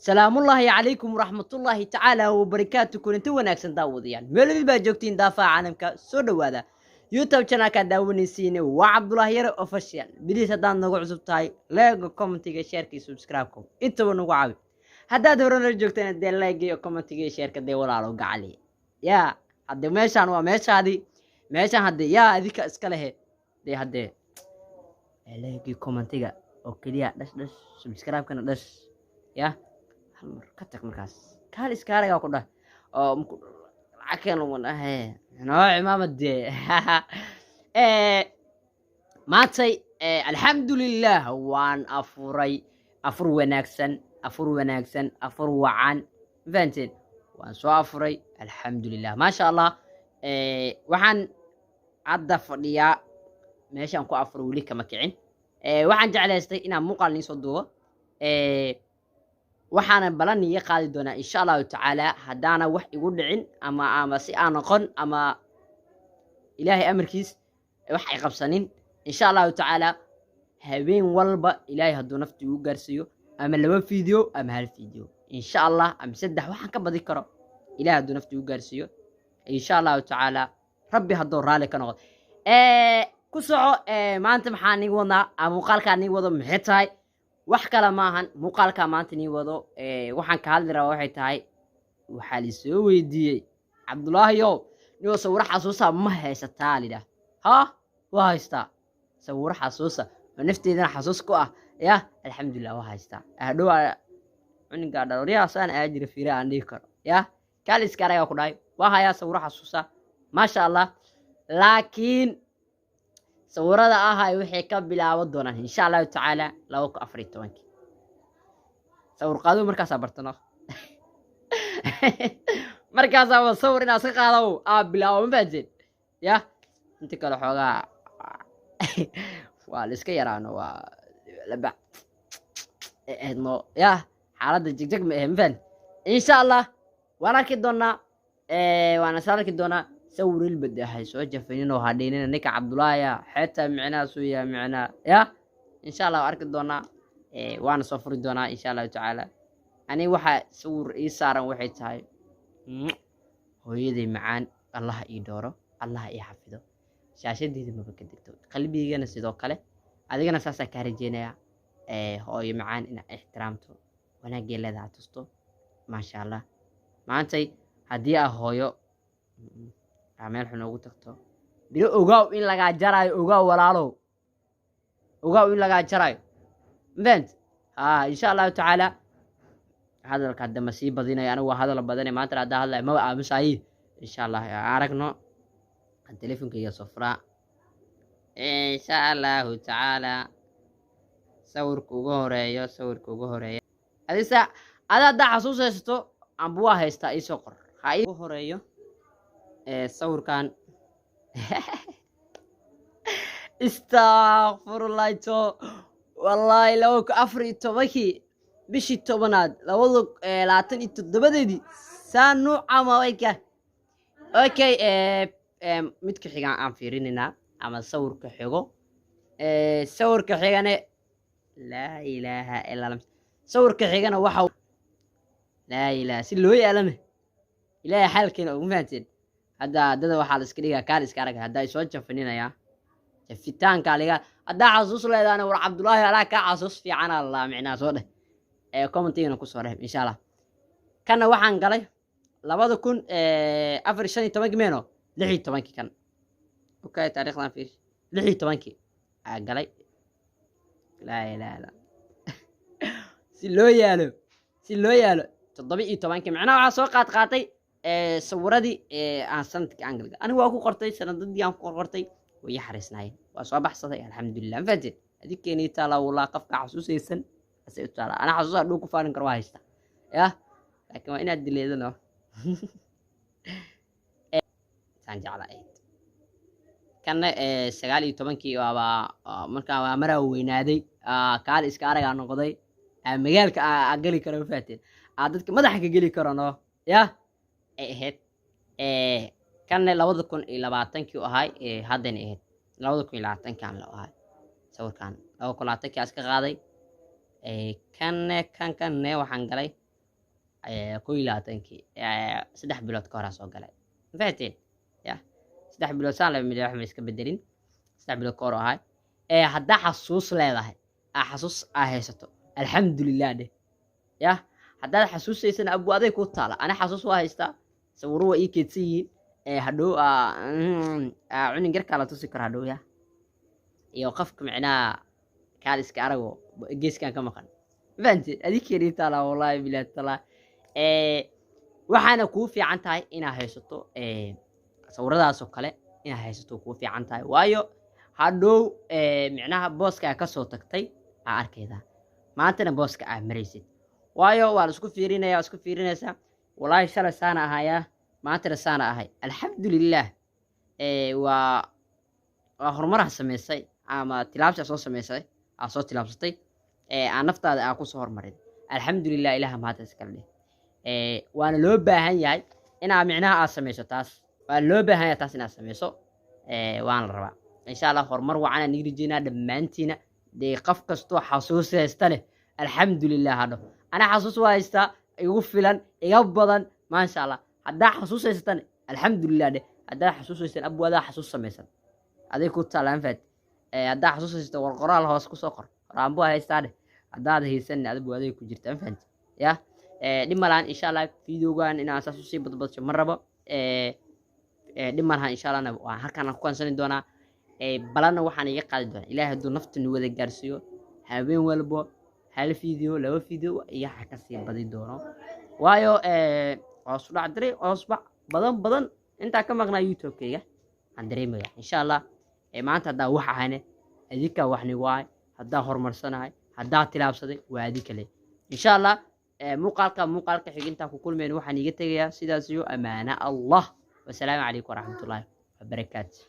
سلام الله عليكم ورحمة الله تعالى وبركاته كنت وناكسن داوديان ميلودي با جوجتين دافع عالمك سو دوادا يوتيوب channel ka daawanaysiin waa Cabdullaah Yare official bilis hadaan nagu cusub tahay like comment-iga share ki subscribe ko intaba nagu caawi hadaad horena joogtaan dee like iyo comment-iga share ka dee walaalo gacali ya hadda meeshan waa meeshan hadda ya adika iska leh dee hadda like iyo comment-iga oo kaliya dash subscribe kana dash ya ka tag markaas kaal iskaaraga ku dhah oo lacag lagu dhahay nooc imaamade maantay alxamdulillaah waan afuray afur wanaagsan afur wacan fahanteen waan soo afuray alxamdulillaah maasha allah waxaan hadda fadhiyaa meeshaan ku afuray weli kama kicin waxaan jeclaystay inaan muuqaal nii soo duubo waxaana balan iga qaadi doonaa insha Allah taala hadaana wax igu dhicin ama si aan noqon ama ilaahay amarkiis wax ay qabsanin insha Allah taala habeen walba ilaahay haduu nafti ugu gaarsiyo ama laba video ama hal video insha Allah ama saddex waxaan ka badi karo ilaahay haduu nafti ugu gaarsiyo insha Allah taala rabbi haduu raali ka noqdo ku soco maanta maxaan igu wadnaa ama muuqaalkaan igu wado maxay tahay wax kala maahan muuqaalka maanta nii wado waxaan ka hadli rabaa waxay tahay waxa la soo weydiiyay Cabdulaahiyo niyo sawir xasuusa ma haysataa lida ha waa haystaa sawir xasuusa nafteedana xasuus ku ah ya alxamdulillah waa haystaa hadhow cuniga dhawriya saan aajir fiira aan dhigi karo ya kaal iskaraga ku dhaay waa haya sawir xasuusa ma sha Allah laakiin sawirada ahay wixii ka bilaaban doonaan insha Allah taala 2014 sawir qaado markaas bartano markaas waa sawir inaad ka qaado bilaabo baadin ya inta kala xoogaa waa la iska yaraano waa laba no ya xaaladda jigjag ma ahan insha Allah waan arki doonaa waan arki doonaa سور البدء هاي سو جفنين وهاديننا نيك عبد الله يا حتى معنا سويا معنا يا ان شاء الله ارك دونا وانا سفر دونا ان شاء الله تعالى اني waxa sawir ii saaran waxay tahay hooyaday macaan Allah ii dooro Allah ii xafido shaashadeeda ma ka digto qalbigana sidoo kale adigana saasa ka rajeynaya hooyo macaan ina ixtiraamto wanaageelada tusto ma sha Allah maantay hadii ah hooyo عمل حنا وتقطع بيرو أوجاو إن لقى جراي أوجاو ولا أوجاو إن لقى جراي بنت إن شاء الله تعالى هذا القدم مسيب بدينا يعني وهذا البدن ما ترى ده هلا ما مش أي إن شاء الله عارفنا التليفون كي صفراء إن شاء الله تعالى صور كوجوري صور كوجوري هذا سا هذا ده حسوس استو أبوه هستا إيسوكر هاي كوجوري صور كان استغفر الله تو والله لو كأفري توبكي بشي توبناد لو لاتني تدبدي سانو عما ويكا اوكي متك خيغان aan fiirinina ama sawirka xigo sawirka xigana la ilaha illa allah sawirka xigana waxa la ilaha si loo yeelame ilaahay xalkeena ugu faanteen هذا waxa la iska dhigaa kaal iska arag haday soo jafaninaya jafitaanka aliga hada xasuus leedaana war Cabdulaahi ala ka xasuus fiican Allah macna soo dheh comment-iina ku soo reeb insha Allah kana waxaan galay 2015 meeno 16 kan okay taariikhdan fiir 16 galay la ilaha si loo yaalo 17 macna waxa soo qaatay صورتي aan sanadkii aan galay anigu waa ku qortay sanadadii aan ku qortay way xariisnaayeen waa soo baxsaday alxamdulillah fadid adikeeni taala wala qafka xasuusaysan asay taala ana xasuusa dhuu ku faarin karo waa haysta ya laakiin waa inaad dileedano san jeclahay kana 19kii waaba markaa waa mara weynaaday kaal iska araga noqday magaalka gali karo fadid dadka madaxa ka gali karano ya aheyd kan 2020 ahay hadan aheyd 2020 kan la ahay sawirkan 2020 aska qaaday kan waxaan galay كوي لا تنكي سدح بلوت كورا سو قلي فهمتين يا سدح بلوت سان لما مدي waxay iska bedelin سدح بلوت كورا هاي hadda xasuus leedahay xasuus haysato alxamdulillaah de ya haddaad xasuusaysan abu aday ku taala ana xasuus waa haystaa sawiro waa ii keedsiin hadhow cunin garka la tusi karo hadhow ya iyo qofka macnaa kaaliska arago geeskan ka maqan fahanti adikeeni taala wallahi billaah taala waxaana kuu fiican tahay inaad haysato sawiradaas oo kale inaad haysato kuu fiican tahay waayo hadhow macnaha booska ka soo tagtay arkayda maantana booska maraysid waayo waa isku fiirinaysaa wallahi shalay saana ahaya maantana saana ahay alxamdulillaah waa horumar sameysay ama tilaabta soo sameysay soo tilaabsatay aan naftaada aan ku soo hormarin alxamdulillaah ilaaha maanta iska leh waana loo baahan yahay inaad micnaha aad sameyso taas waa loo baahan yahay taas inaad sameyso waan la rabaa insha Allah horumar waana nigrijina dhamaantiina de qof kasto xasuus haysta leh alxamdulillaah hado ana xasuus waa haysta igu filan iga badan ma sha Allah hadda xasuus haystan alxamdulillaah de hadda xasuus haystan abwada xasuus sameysan aday ku talaan fad hadda xasuus haysta war qoraal hoos ku soo qor raambo haystaa de hadda haysan abwada ku jirtaan fahant ya dhimalaan insha Allah videogan inaan asaas u sii badbadsho ma rabo dhimalaan insha Allah waan halkaan ku kansan doonaa balana waxaan iga qaadi doonaa ilaahay hadduu nafta nu wada gaarsiiyo habeen walbo hal video laba video iyo waxa ka sii badi doono waayo hoos u dhacday hoosba badan inta ka maqnaa YouTube-kayga aan dareemaya insha Allah maanta hadda wax ahane adika waxni waay hadda horumarsanahay hadda tilaabsaday waa adika le insha Allah muuqaalka xiginta ku kulmeen waxaan iga tagayaa sidaas iyo amaana Allah wassalaamu calaykum waraxmatullaahi wabarakaatuh